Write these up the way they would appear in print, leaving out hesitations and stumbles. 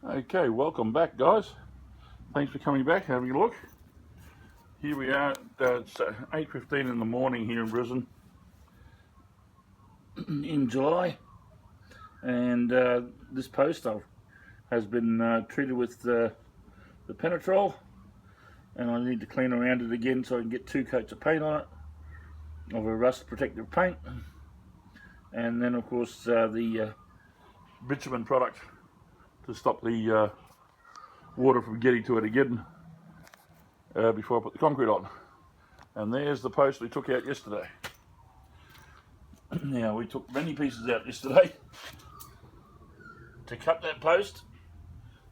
Okay, welcome back, guys. Thanks for coming back, having a look. Here we are. It's 8:15 in the morning here in Brisbane in July, and this post has been treated with the Penetrol, and I need to clean around it again so I can get 2 coats of paint on it, of a rust protective paint, and then of course the bitumen product to stop the water from getting to it again before I put the concrete on. And there's the post we took out yesterday. Now, we took many pieces out yesterday to cut that post.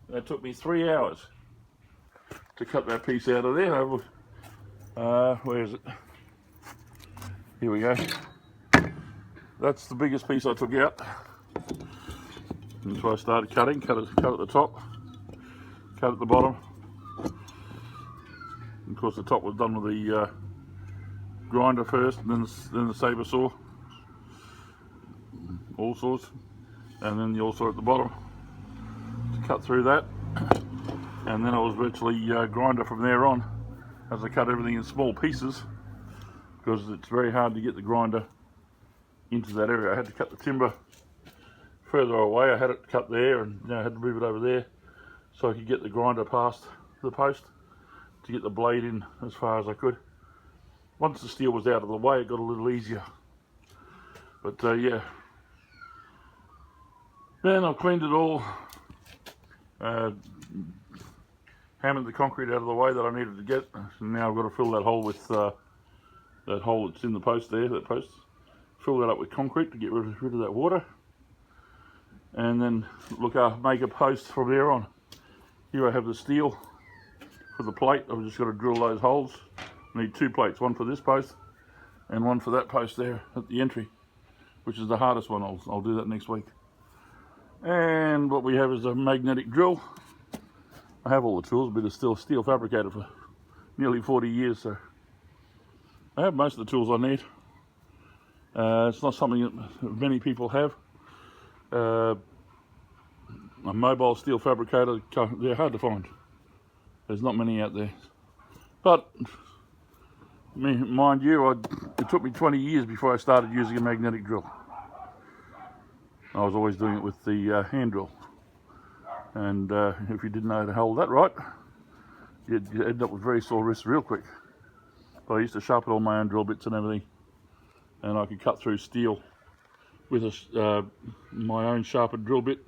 It took me 3 hours to cut that piece out of there. Where is it? Here we go. That's the biggest piece I took out. And so I started cutting, cut at the top, cut at the bottom. And of course the top was done with the grinder first, and then the saber saw, all saws, and then the all saw at the bottom to cut through that. And then it was virtually grinder from there on, as I cut everything in small pieces, because it's very hard to get the grinder into that area. I had to cut the timber further away. I had it cut there, and I had to move it over there so I could get the grinder past the post to get the blade in as far as I could. Once the steel was out of the way, it got a little easier. But yeah, then I cleaned it all, hammered the concrete out of the way that I needed to get. And now I've got to fill that hole with that hole that's in the post there, that post. Fill that up with concrete to get rid of that water. And then make a post from there on. Here I have the steel for the plate. I've just got to drill those holes. I need 2 plates, one for this post and one for that post there at the entry, which is the hardest one. I'll do that next week. And what we have is a magnetic drill. I have all the tools, but it's still steel fabricator for nearly 40 years, so I have most of the tools I need. It's not something that many people have. A mobile steel fabricator, they're hard to find. There's not many out there. But, mind you, it took me 20 years before I started using a magnetic drill. I was always doing it with the hand drill. And if you didn't know how to hold that right, you'd end up with very sore wrists real quick. But I used to sharpen all my own drill bits and everything, and I could cut through steel with my own sharpened drill bit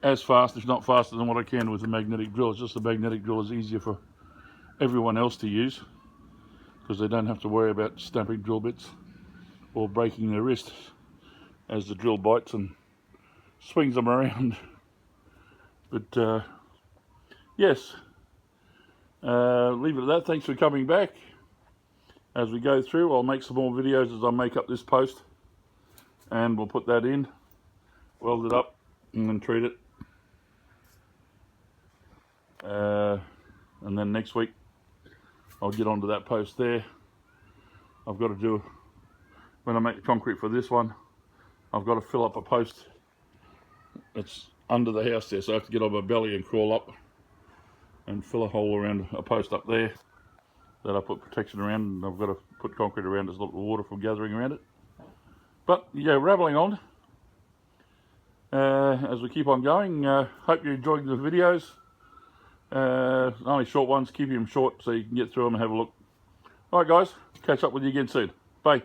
as fast, if not faster, than what I can with a magnetic drill. It's just the magnetic drill is easier for everyone else to use, because they don't have to worry about stamping drill bits or breaking their wrist as the drill bites and swings them around. But yes, leave it at that. Thanks for coming back. As we go through, I'll make some more videos as I make up this post, and we'll put that in, weld it up, and then treat it. And then next week I'll get onto that post there. I've got to do, when I make the concrete for this one, I've got to fill up a post that's under the house there, so I have to get on my belly and crawl up and fill a hole around a post up there that I put protection around, and I've got to put concrete around to stop the water from gathering around it. But yeah, rambling on as we keep on going. Hope you're enjoying the videos. Only short ones, keep them short so you can get through them and have a look. Alright guys, catch up with you again soon. Bye.